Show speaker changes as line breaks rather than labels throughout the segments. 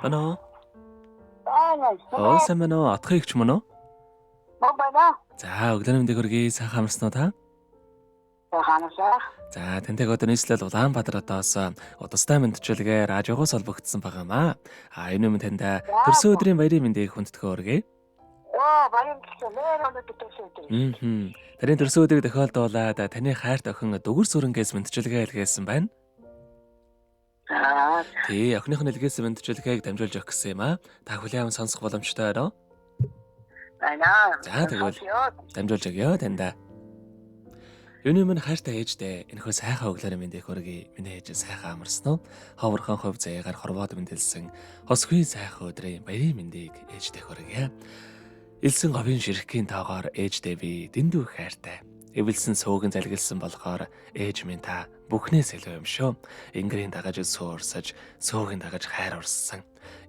Байна уу?
Байна.
Сайн байна уу? Отхыг ч мөн үү?
Байна.
За, өглөөний мэндийг хүргэе. Сайхан амарсан уу та?
Ханасаа.
За, тэнтэйг одоо нийслэл Улаанбаатар хотоос удастай мэдчилгээ радиогоос олбогдсон байгаамаа. Энэ юм танд төрсөн өдрийн баярын мэндийг хүндэтгэн хүргэе.
Баян гэсэн нэр өнөд төрсөн өдөр.
Таны төрсөн өдрийг тохиолдуулаад таны хайрт охин Дүгэр Сүрэнгээс мэдчилгээ илгээсэн байна. Тий, охиных нь илгээсэн мэдчилгээг дамжуулж өгөх гэсэн юм аа. Та хүлээм сонсох боломжтой байна уу?
Байна.
За, тэгвэл дамжуулж өгье танд. Юуны минь хайртай ээждээ энэхүү сайхан өглөөний мэндийг хүргэе. Миний ээж сайхан амарсан уу? Ховорхон хувь заяагаар хорвоод мэндэлсэн хосгүй сайхан өдрийн баярын мэндийг ээждээ хүргэе. Илсэн говийн ширхгийн тоогоор ээждээ би дэндүү хайртай. Эвэлсэн сөөгийн залгилсан болохоор ээж минь та бүхнээс илүү юм шүү. Ингэрийн дагаж суурсаж, сөөгийн дагаж хайр урссан.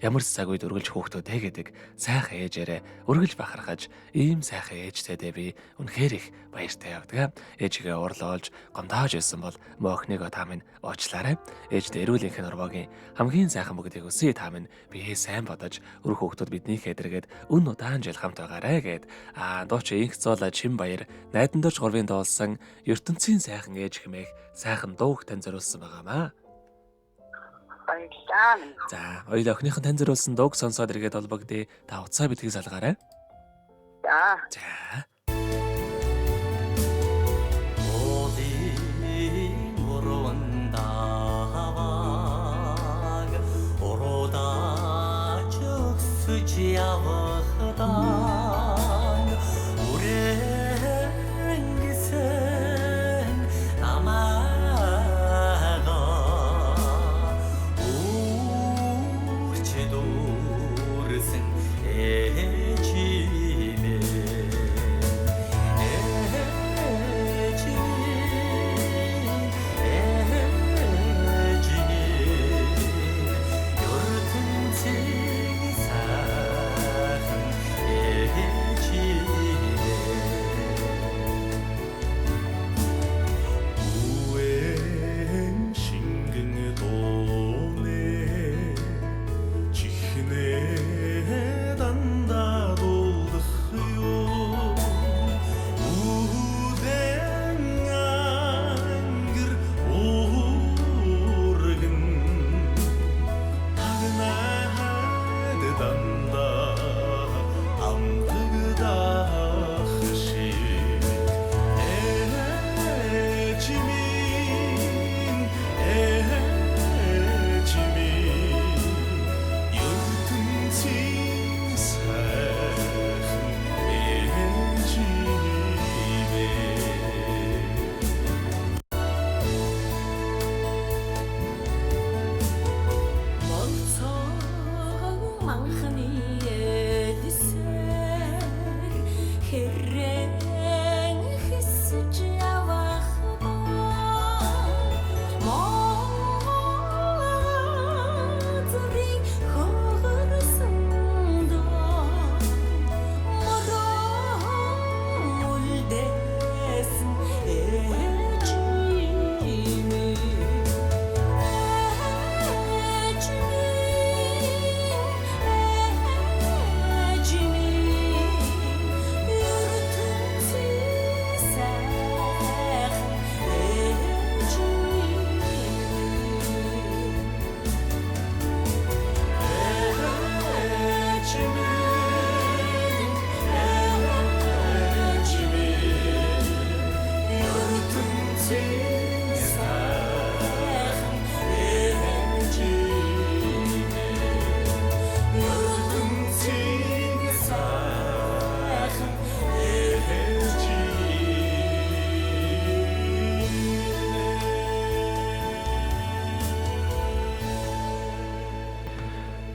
Ямар ч цаг үед үргэлж хүүхдүүдээ гэдэг сайхан ээжээрээ үргэлж бахархаж, ийм сайхан ээжтэйдээ би үнэхээр их баяртай явдаг. Ээжигээ уурлуулж, гомдоож байсан бол моохныгоо та минь уучлаарай. Ээжтэй эрүүлэнх нормогийн хамгийн сайхан бүгдийг өсөе та минь бие сайн бодож, өр хүүхдүүд биднийхээ дэргээд үн удаан жил хамт байгаарэ гэд. Дууч инх зуул чин баяр найдандорч гурвын дуулсан ертөнцийн сайхан ээж хэмээх сайхан дууг тань зориулсан байгаамаа. За, хоёул охиныхон тань зориулсан дууг сонсоод иргэд олбогдъё. Та утсаа битгий салгаарай. За.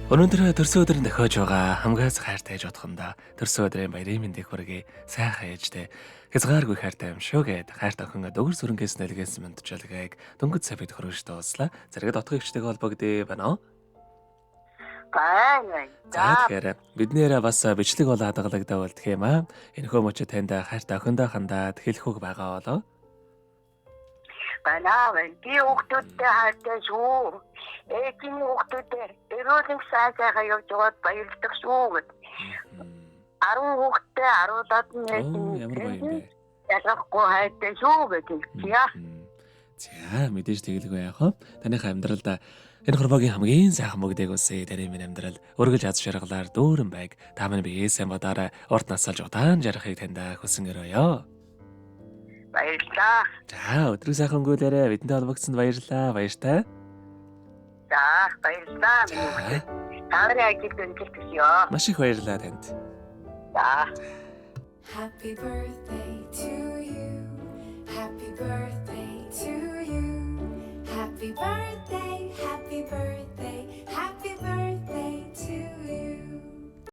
Өнөөдөр төрсөн өдрийн дохиож байгаа хамгаас хайртай ээж бодхондоо төрсөн өдрийн баярын мэндийг хүргэе. Сайхан ээжтэй хязгааргүй хайртай юм шүү гэд хайрт охин Дүгэр Сүрэнгээс нэлгээсэн мэдчилгээг дөнгөж сая бид хөргөж дууслаа. Зэрэгэд отгох ихтэйг холбогдъё байна уу?
Байна.
За тэгэхээр биднээр бас бичлэг бол хадгалагдав болдох юм аа. Энэхүү мөчө танд хайртай охиндоо хандаад хэлэх үг байгаа болоо.
Байна. Би хүүхдүүдтэй хайртай шүү. Ээжийн хүүхдүүдтэй Аюулын сайжаагаа явж яваад баярлдаг шүү гэд. 10 хүүхдээ 10-аад нь
Ямар гоё юм бэ.
ялахгүй хайтай шүү гэж хэлчихье.
За мэдээж тэгэлгүй яах вэ? Таныхаа амьдралд энэ хорвогийн хамгийн сайхан мөгдөг үсээ тарийн минь амьдрал өргөж аз жаргалаар дүүрэн байг. Та минь биесээ бодаарай. Урт насалж удаан жарахыг танд хүсэн өрөөё.
Баярлалаа.
За өдрөө сайхан өнгөрөөрэй. Бидэнтэй холбогдсонд баярлалаа. Баяртай.
За баярлалаа. Таарай ажил өнжилтгийё.
Маш их баярлалаа танд.
За.
Happy birthday to you. Happy birthday to you. Happy birthday, happy birthday